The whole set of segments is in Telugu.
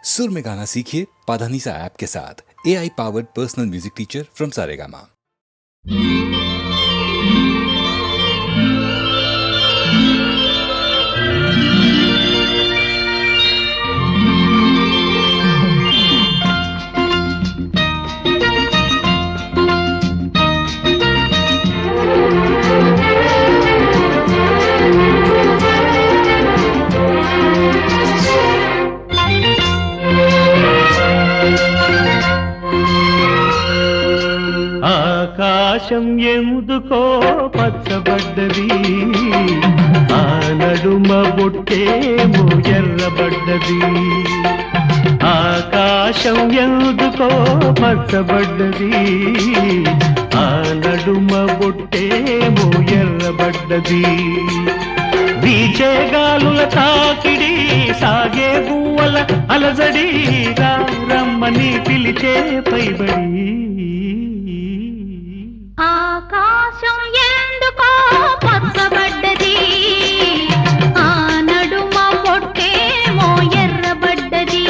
सुर में गाना सीखिए पाधानीसा ऐप के साथ। AI powered personal music teacher from Saregama. ఆకాశం ఎందుకో పచ్చబడ్డది, ఆ నడుమ బొట్టేమో ఎర్రబడ్డది. ఆకాశం ఎందుకో పచ్చబడ్డది, ఆ నడుమ బొట్టేమో ఎర్రబడ్డది. వీచే గాలుల తాకిడి, సాగే పువ్వుల అలజడి, రమ్మని పిలిచే పైబడి. ఆకాశం ఎందుకో పచ్చబడ్డది, ఆ నడుమ పొట్టేమో ఎర్రబడ్డది.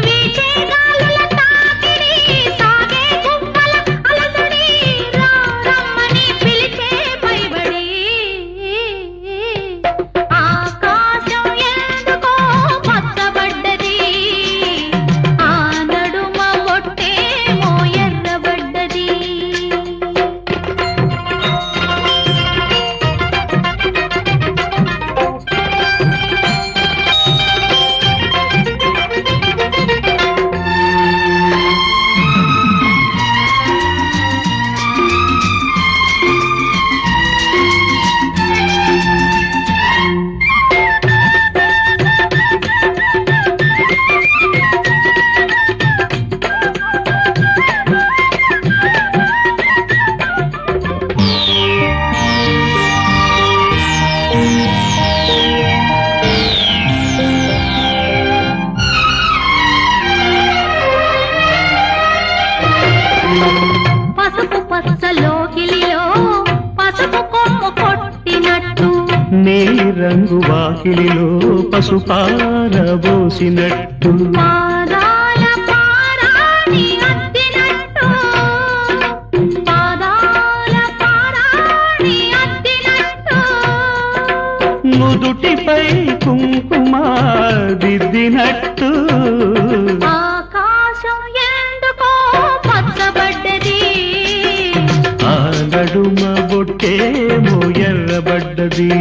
వీచే గాలుల తాకిడి, సాగే గువ్వల అలజడి, రమ్మని పిలిచే పైబడి. ఆకాశం ఎందుకో పచ్చబడ్డది, ఆ నడుమ పొట్టేమో ఎర్రబడ్డది. పసుపు పచ్చలోకిలిలో పసుపు కొమ్ము కొట్టినట్టు, నీలి రంగు వాకిలిలో పసుపారబోసినట్టు, పాదాల పారాని అద్దినట్టు, పాదాల పారాని అద్దినట్టు. నుదుటిపై కుంకుమ దిద్దినట్టు. ఆకాశం ఎందుకో పచ్చబడ్డది, ఆ నడుమ బొట్టేమో ఎర్రబడ్డది.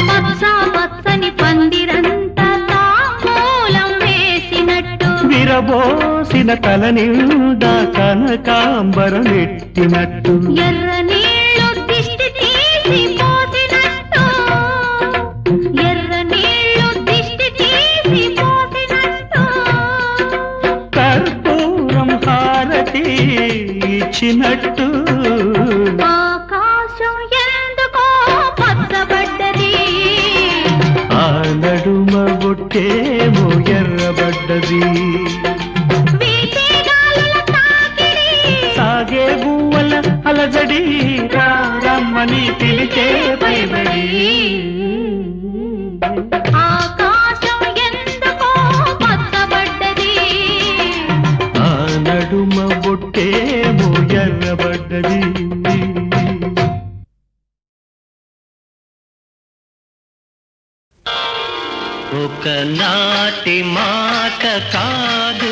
పచ్చ పచ్చని పందిరంతా తాంబూలం వేసినట్టు, విరబోసిన తల నిండా కనకాంబరం ఎట్టినట్టు. ఎర్ర నీళ్ళు దిష్టి తీసి పోసినట్టు, ఎర్ర నీళ్ళు దిష్టి తీసి పోసినట్టు. కర్పూరం హారతి ఇచ్చినట్టు. ఆకాశం ఎందుకో పచ్చబడ్డది, ఆ నడుమ బొట్టేమో ఎర్రబడ్డది. వీచే గాలుల తాకిడి, సాగే పువ్వుల అలజడి, రమ్మని పిలిచే పైబడి. ఆకాశం ఎందుకో పచ్చబడ్డది, ఆ నడుమ బొట్టేమో ఎర్రబడ్డది. ఒకనాటి మాట కాదు,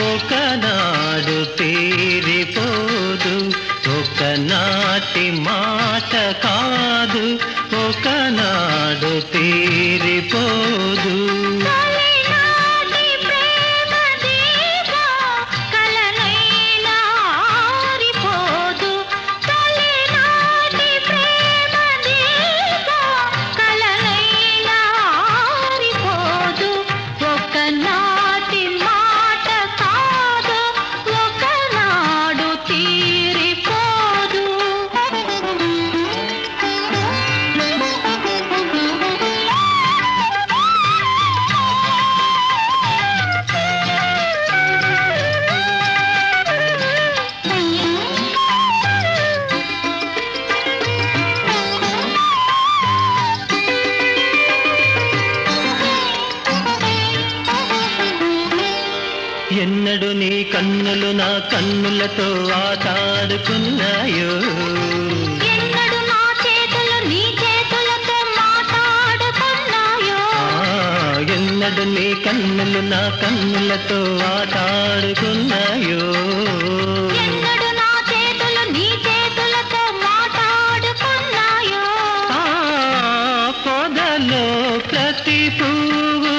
ఒకనాడు తీరిపోదు. ఒకనాటి మాట కాదు, ఒకనాడు తీరిపోదు. తొలినాటి ప్రేమ దీపం కలనైనా ఆరిపోదు. తొలినాటి ప్రేమ కన్నులు నా కన్నులతో ఆటాడుకున్నాయో ఎన్నడు నా చేతులు నీ చేతులతో మాట్లాడుకున్నాయో ఎన్నడు నీ కన్నులు నా కన్నులతో ఆటాడుకున్నాయో ఎన్నడు నా చేతులు నీ చేతులతో మాట్లాడుకున్నాయో పొదలో ప్రతి పువ్వు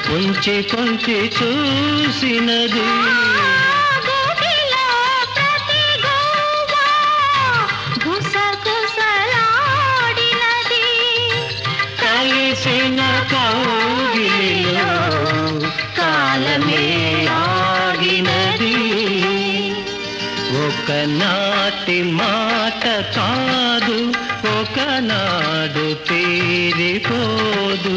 కొంచె కొంచె చూసినది గోటిలో ప్రతి గోవ గుసగుసలాడినది కలిసిన కౌగిలిలో కాలమే ఆగినది ఒకనాటి మాట కాదు ఒకనాడు తీరిపోదు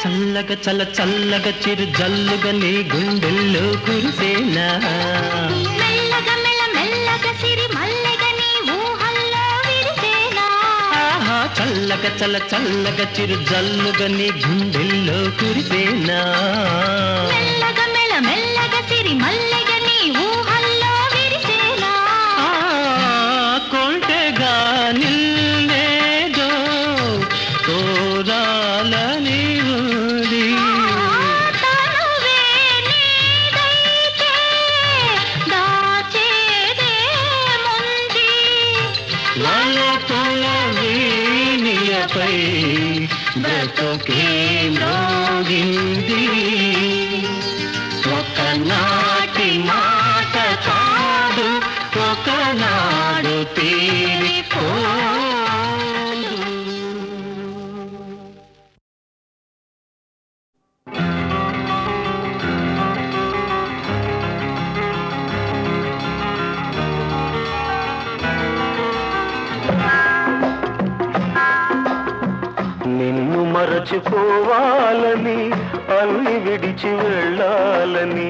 చల్లగా చల్లగా చిరు జల్లుగా నీ గుండెల్లో కురిసేనా మెల్లగా మెల్లగా సిరి మల్లెగా నీ ఊహల్లో విరిసేనా ఆహా చల్లగా చిరు జల్లుగా నీ గుండెల్లో కురిసేనా మెల్లగా మెల్లగా సిరి మల్లెగా నీ ఊహల్లో విరిసేనా కొంటెగా నిన్నేదో కోరాలని ఉంది తనువే నీదైతే దాచేదేముంది వలపుల వీణియపై బ్రతుకే మ్రోగింది ఒకనాటి మాట కాదు ఒకనాడు తీరిపోదు నిన్ను మరచిపోవాలని అన్ని విడిచి వెళ్ళాలని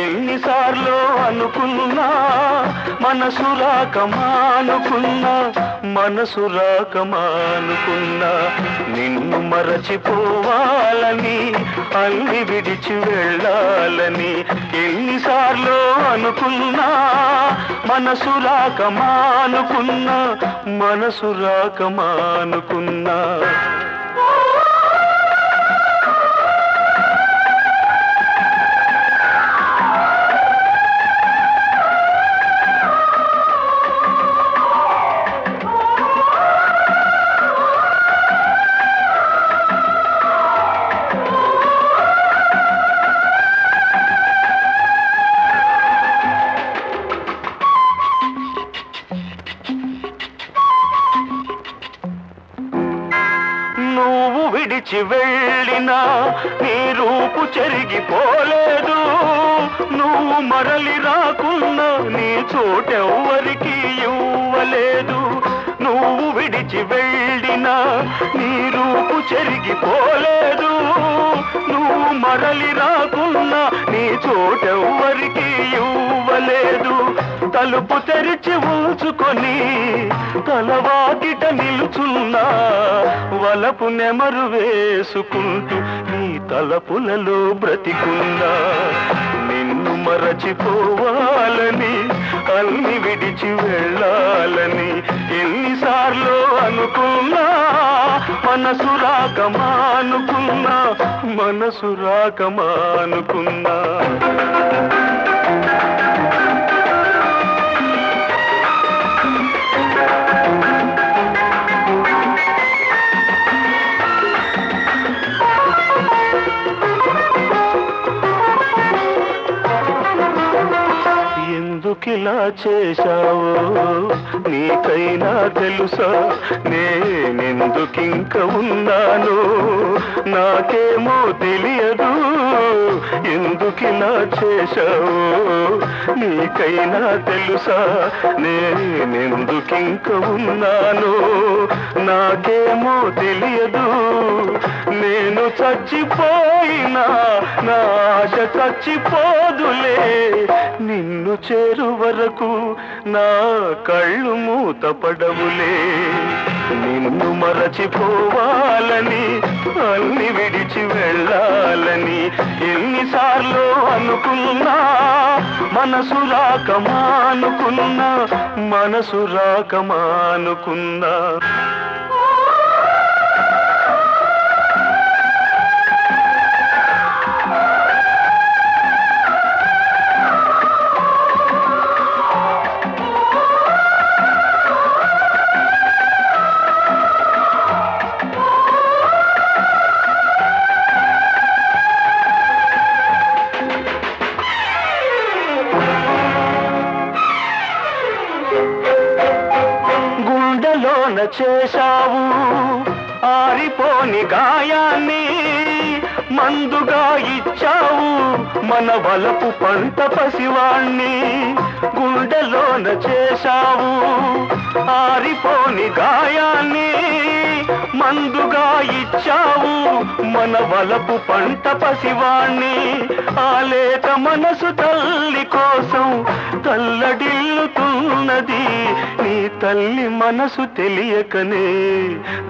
ఎన్నిసార్లు అనుకున్నా మనసు రాకమానుకున్నా నిన్ను మరచిపోవాలని అన్ని విడిచి వెళ్ళాలని ఎన్నిసార్లు అనుకున్నా మనసు రాకమానుకున్నా నువ్వు విడిచి వెళ్ళినా నీ రూపు చెరిగిపోలేదు నువ్వు మరలి రాకున్నా నీ చోటెవ్వరికి ఇవ్వలేదు నువ్వు విడిచి వెళ్ళినా నీ రూపు చెరిగిపోలేదు నువ్వు మరలి రాకున్నా నీ చోటెవ్వరికి ఇవ్వలేదు తలుపు తెరిచి ఉంచుకొని తలవాకిట నిలుచున్నా వలపు నెమరు వేసుకుంటూ నీ తలపులలో బ్రతికున్నా నిన్ను మరచిపోవాలని అన్ని విడిచి వెళ్ళాలని ఎన్నిసార్లు అనుకున్నా మనసు రాకమానుకున్నా ఎందుకిలా చేశావో నీకైనా తెలుసా నేనెందుకింక ఉన్నాను నాకేమో తెలియదు ఎందుకిలా చేశావో నీకైనా తెలుసా నేనెందుకింక ఉన్నాను నాకేమో తెలియదు నేను చచ్చిపోయినా నా ఆశ చచ్చిపోదులే, నిన్ను చేరు వరకు నా కళ్ళు మూతపడవులే. నిన్ను మరచిపోవాలని అన్ని విడిచి వెళ్ళాలని ఎన్నిసార్లు అనుకున్నా, మనసు రాక మానుకున్నా, మనసు రాక మానుకున్నా. గుండెలోన చేశావు ఆరిపోని గాయాన్ని, మందుగా ఇచ్చావు మన వలపు పంట పసివాణ్ణి. గుండెలోన చేశావు ఆరిపోని గాయాన్ని, మందుగా ఇచ్చావు మన వలపు పంట పసివాణ్ణి. ఆ లేత మనసు తల్లి కోసం తల్లడిల్లుతున్నది, నీ తల్లి మనసు తెలియకనే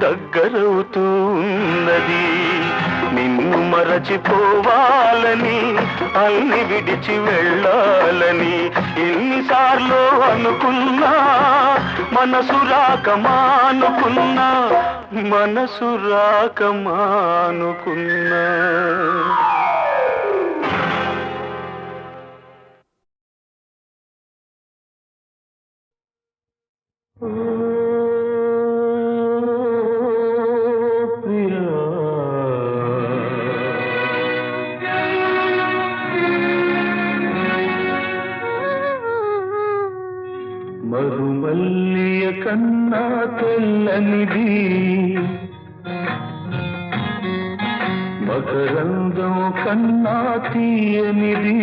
దగ్గరవుతున్నది. నిన్ను మరచిపోవాలని అన్ని విడిచి వెళ్ళాలని ఎన్నిసార్లు అనుకున్నా, మనసు రాక మానుకున్నా, మనసు రాక మానుకున్నా. మరుమల్లియ కన్నా తెల్లనిది, మకరందం కన్నా తీయనిది.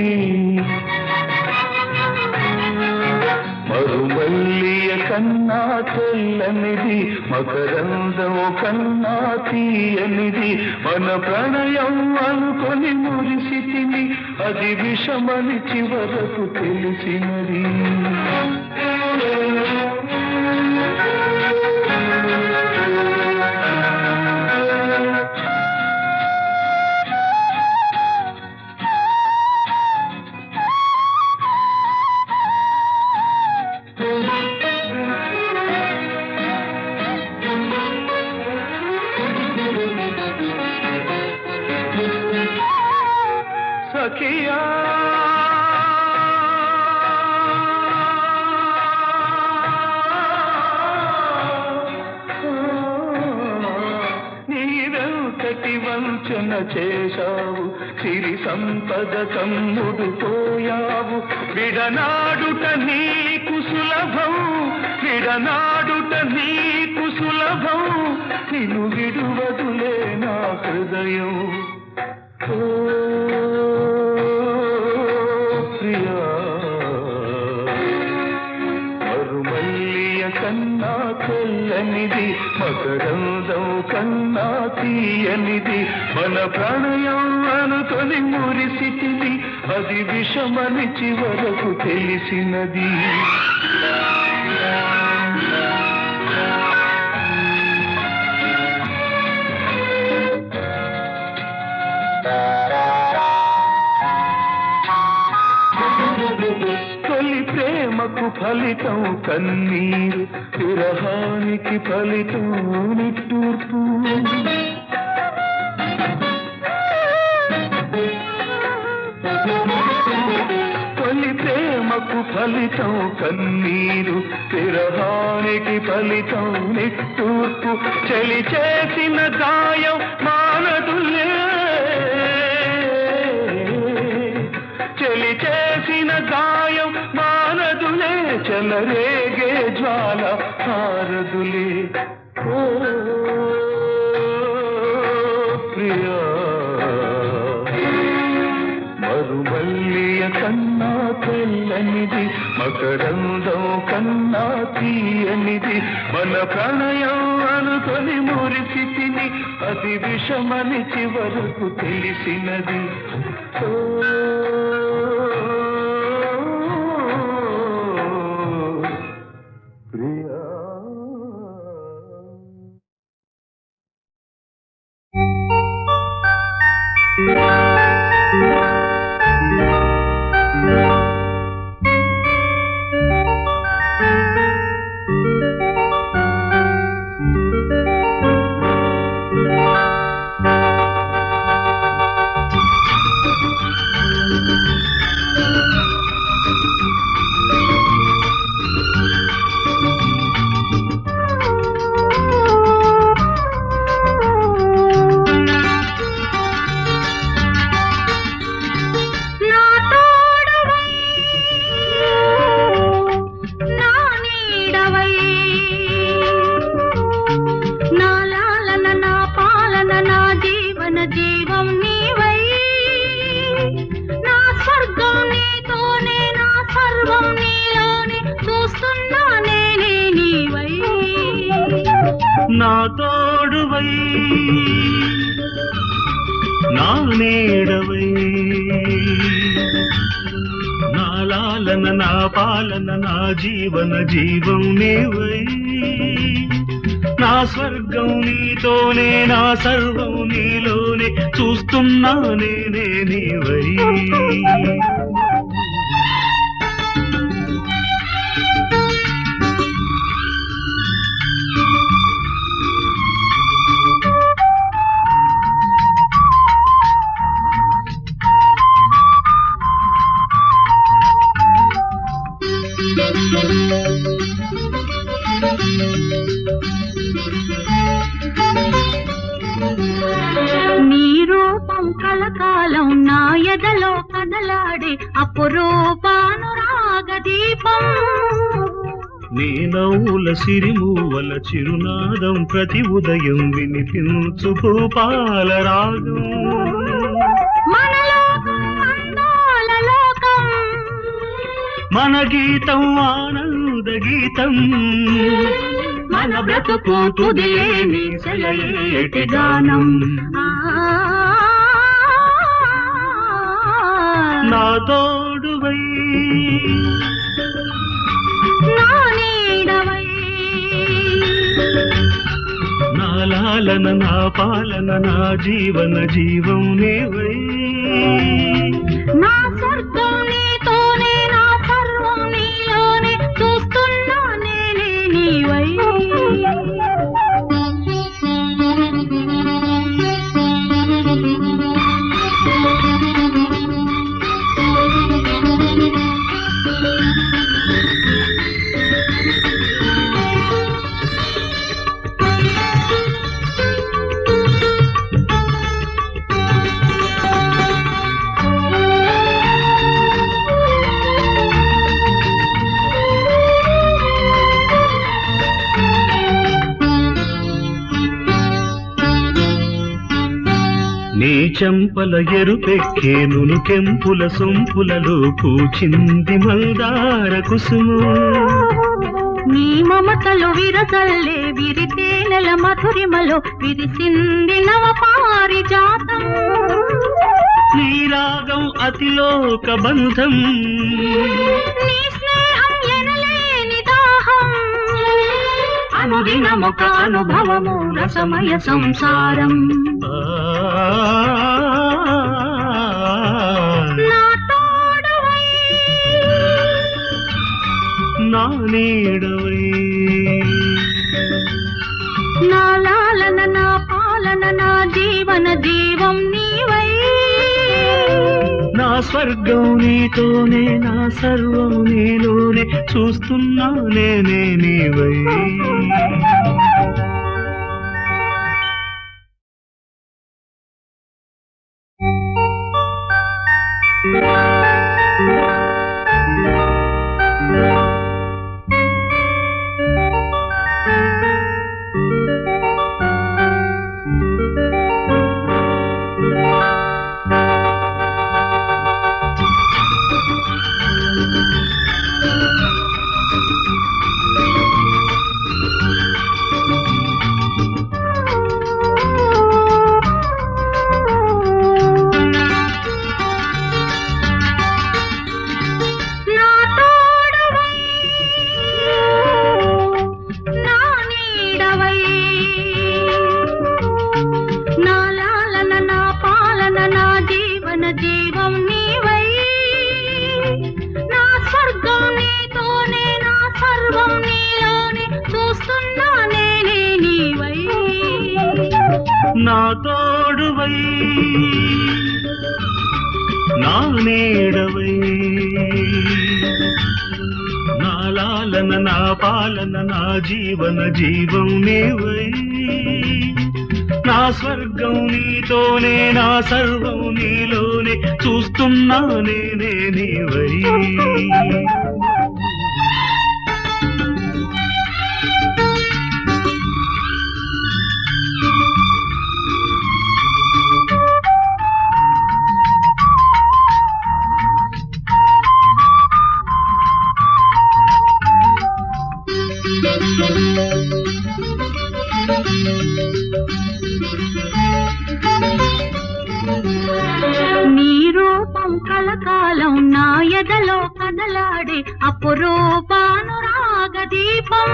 మరుమల్లియ కన్నా తెల్లనిది, మకరందం కన్నా తీయనిది. మన ప్రణయం అనుకొని మురిసితిని, అది విషమని చివరకు తెలిసినది. సఖియా నీవెంతటి వంచన చేశావు, సిరి సంపద కమ్ముడు పోయావు. విడనాడుట నీకు సులభం, విడనాడుట నీకు సులభం, నిన్ను విడువదులే నా హృదయం. ప్రియా మరుమల్లియ కన్నా తెల్లనిది, మకరందం కన్నా తీయనిది. మన ప్రణయం అనుకొని మురిసితిది, అది విషమని చివరకు తెలిసినది. తొలి ప్రేమకు ఫలితం కన్నీరు, విరహానికి ఫలితం నిట్టూర్పు. తొలి ప్రేమకు ఫలితం కన్నీరు, విరహానికి ఫలితం నిట్టూర్పు. చలి చేసిన గాయం మానదులే, చలి చేసిన గాయం మానదులే, చెలరేగే జ్వాల హారదులే. ఓ ప్రియా మరుమల్లియ కన్నా తెల్లనిది, మకరందం కన్నా తీయనిది మన ప్రణయం అనుకొని మురిసితిని, అది విషమని చివరకు తెలిసినది. ఓ ప్రియా. నా తోడువై నా నీడవై నా లాలన నా పాలన నా జీవన జీవం నీవై, నా స్వర్గం నీతోనే నా సర్వం నీలోనే చూస్తున్నా నేనే నీవై. నీ రూపం కలకాలం నా ఎదలో కదలాడే అపురూపానురాగ దీపం, నీ నవ్వుల సిరిమూవల చిరునాదం ప్రతి ఉదయం వినిపించు భూపాల రాగం. మన లోకం అందాల లోకం, మన గీతం ఆనంద గీతం, మన బ్రతుకు తుదిలేని సెలయేటి గానం. నా తోడువై నా నీడవై నా లాలన నా పాలన నా జీవన జీవం నీవై, నా స్వర్గం నీతోనే నా సర్వం నీలోనే చూస్తున్నా నేనే నీవై. నీ చెంపల ఎరుపెక్కేను కెంపుల సొంపులలో పూచింది మందార కుసుము, నీ మమతలు విరజల్లే విరితే నెల మధురిమలో విరిసింది నవ పారిజాతం, నీ రాగం అతిలోక బంధం, నీ స్నేహం ఎనలేని దాహం, అనుదినమొక అనుభవము రసమయ సంసారం. నా తోడవై నా నీడవై నా లాలన నా పాలన నా జీవన జీవం నీవై, నా స్వర్గం నీతోనే నా సర్వం నీలోనే చూస్తున్నా నేనే నీవై. నా తోడువై నా నీడవై నా లాలన నా పాలన నా జీవన జీవం నీవై నా స్వర్గం నీతోనే నా సర్వం నీలోనే చూస్తున్నా నేనే నీవై నీ రూపం కలకాలం నా ఎదలో కదలాడే అపురూపానురాగ దీపం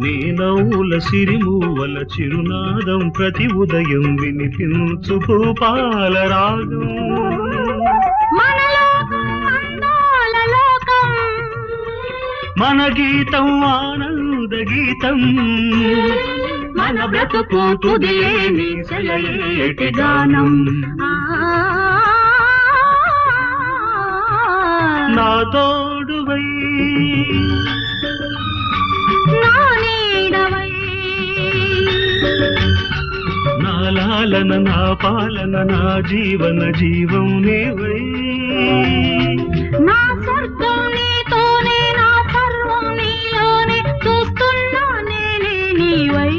నీ నవ్వుల సిరిమూవల చిరునాదం ప్రతి ఉదయం వినిపించు భూపాల రాగం మన లోకం అందాల లోకం మన గీతం ఆనంద గీతం మన బ్రతుకు తుదిలేని సెలయేటి గానం నా తోడువై నా నీడవై నా లాలన నా పాలన నా జీవన జీవం నీవై నా స్వర్గం నీతోనే నా సర్వం నీలోనే చూస్తున్నా నేనే నీవై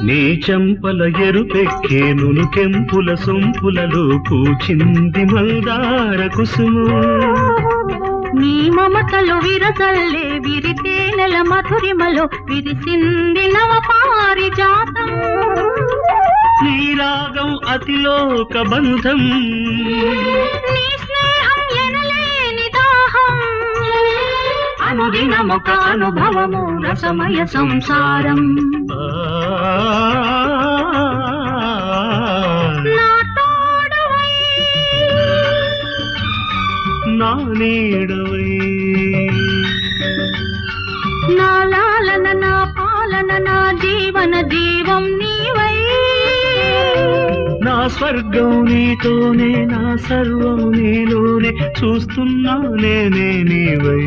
నీ చెంపల ఎరుపెక్కే నునుకెంపుల సొంపులలో పూచింది మందార కుసుము నీ మమతలు విరజల్లే విరితే నెల మధురిమలో విరిసింది నవ పారిజాతం నీ రాగం అతిలోక బంధం నీ స్నేహం ఎనలేని దాహం అనుదినమొక అనుభవము రసమయ సంసారం నా తోడవై నా నీడవై నా లాలన నా పాలన నా జీవన జీవం నీవై నా స్వర్గం నీతోనే నా సర్వం నీలోనే చూస్తున్నా నేనే నీవై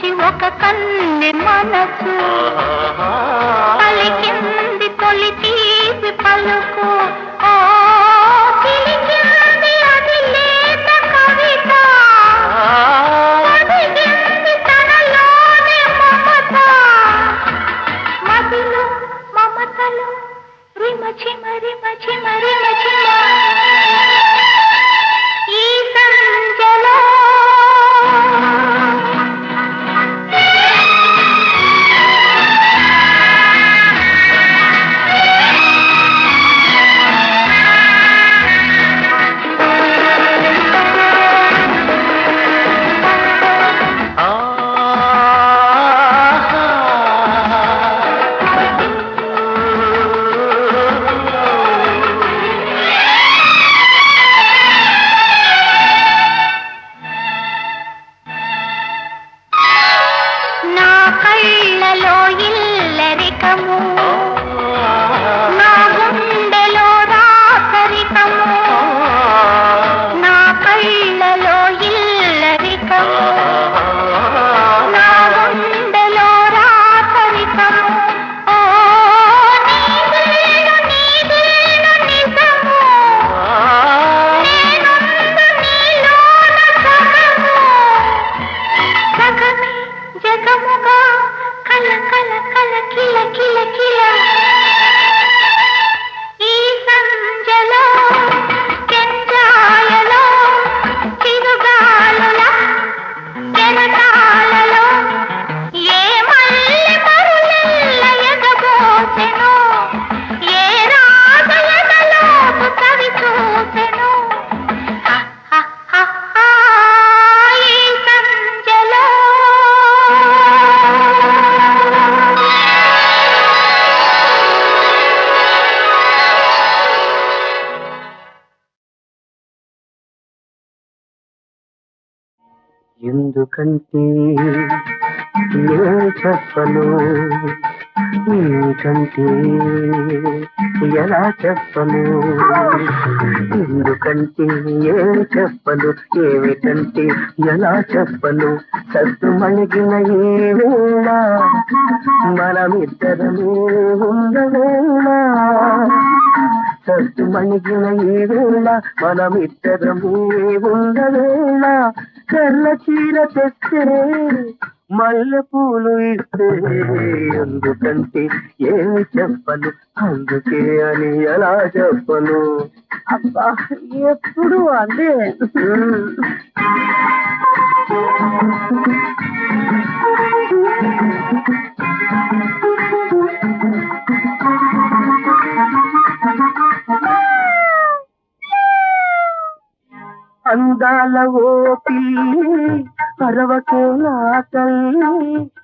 పలికింది ఒక కన్నె మనసు, పలికింది తొలి తీపి పలుకు. ఓ పిలికింది అది లేత కవిత, పలికింది తనలోని మమత. మదిలో మమతలు రిమ చిమ రిమ చిమ రిమ చిమ. ఈ సంజలో కళ్ళలో ఇల్లరికము, నా గుండెలో రాసరికము. నా కళ్ళలో ఇల్లరికము, నా గుండెలో రాసరికము. ఓ నీదేను నీదేను నిజము, నేనుందు నీలోన సగము. సగమే జగముగా కల కల కల కిల కిల కిల. ఈ సంజలో కెంజాయలో చిరుగాలుల కెరటాలలో ఏ మల్లె మరులెల్ల ఎగబోసెను, ఏ రాజ ఎగలోపు తవి చూసెను. ఈ సంజలో ఎందుకంటే ఏ చెప్పను, నీకంటే ఎలా చెప్పను. ఎందుకంటే ఏ చెప్పను, ఏమిటంటే ఎలా చెప్పను. సత్తు మణిగిన ఈ వేళ మనమిద్దరమే ఉండవేళ. సత్తు మణిగిన ఈ వేళ మనమిద్దరమే ఉండవేళ. కర్ల చీర తెస్తే మల్లె పూలు ఇస్తే ఎందుకంటే ఏమి చెప్పను, అందుకే అని ఎలా చెప్పను. అబ్బా ఎప్పుడు అదే. అందాల ఓపి అరవకే నా తల్లి,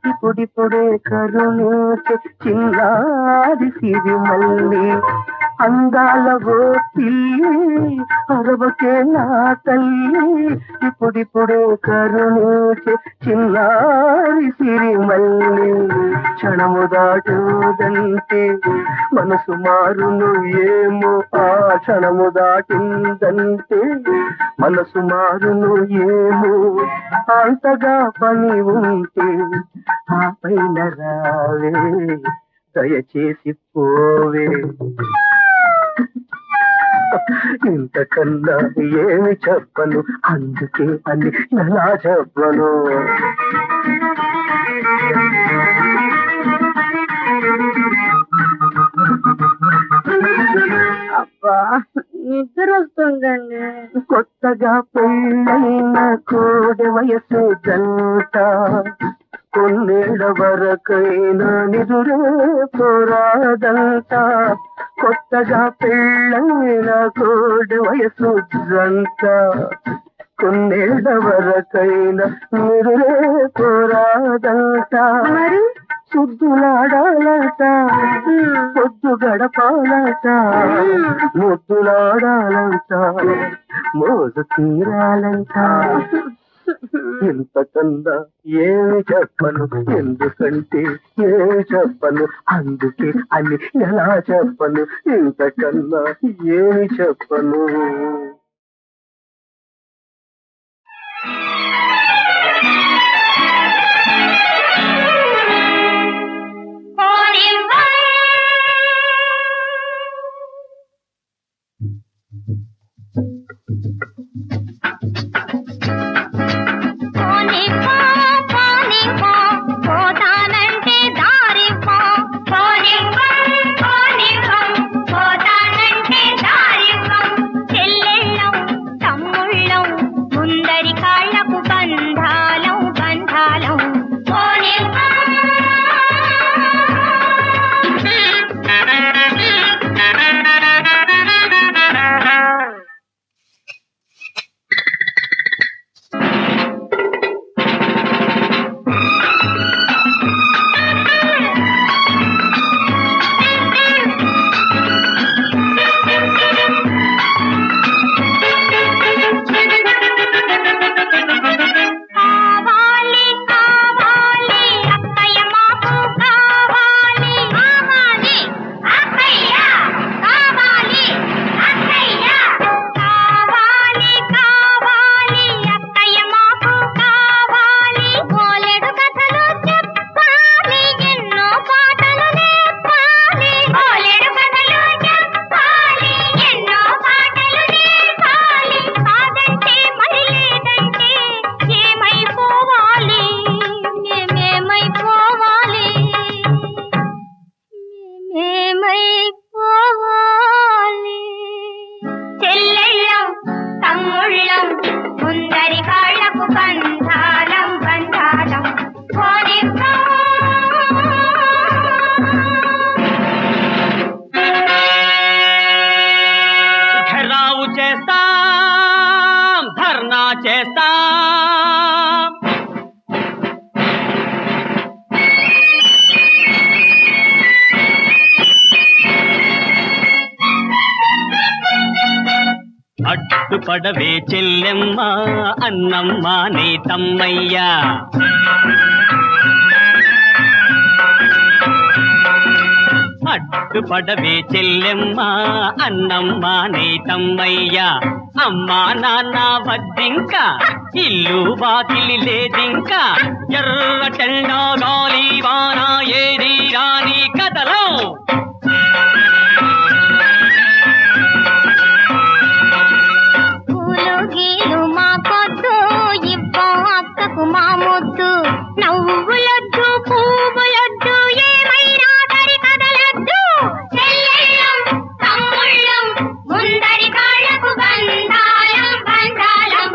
ఇప్పుడిప్పుడే కరుణించే చిన్నారి సిరి మల్లి. అందాల ఓపి అరవకే నా తల్లి, ఇప్పుడిప్పుడే కరుణించే చిన్నారి సిరి మల్లి. క్షణము దాటుదంటే మనసు మారును ఏమో, ఆ క్షణము దాటిందంటే మనసు మారును ఏమో. అంతగా పని ఉంటే ఆ పైన రావే, దయచేసి పోవే. ఇంతకన్నా ఏమి చెప్పను, అందుకే అని ఎలా చెప్పను. అబ్బా నిద్ర వస్తుందండి. కొత్తగా పెళ్ళైన కోడి వయసు జంట కొన్నేళ్ల వరకైనా నిదురే పోరాదంట. కొత్తగా పెళ్ళైన కోడి వయసు జంట కొన్నేళ్ల వరకైనా నిదురే పోరాదంట. మరి ముద్దులాడాలట, పొద్దు గడపాలట, ముద్దులాడాలంట, మోజు తీరాలంట. ఇంతకన్నా ఏమి చెప్పను, ఎందుకంటే ఏమి చెప్పను, అందుకే అని ఎలా చెప్పను. ఇంతకన్నా ఏమి చెప్పను. అడ్డుపడవే చెల్లెమ్మ అన్నమ్మ నీ తమ్మయ్యా అడ్డుపడవే చెల్లెమ్మ అన్నమ్మ నీ తమ్మయ్యా అమ్మా నాన్న వద్దింకా ఇల్లు వాకిలి లేదింకా ఎర్రటెండా గాలి వాన ఏది రాని కథలో మా ముద్దు నవ్వులొద్దు పువ్వులొద్దు ఏమైనా సరి కదలొద్దు చెల్లెళ్ళం తమ్ముళ్ళం ముందరి కాళ్ళకు బంధాలం బంధాలం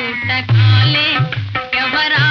బూటకాలే ఎవరా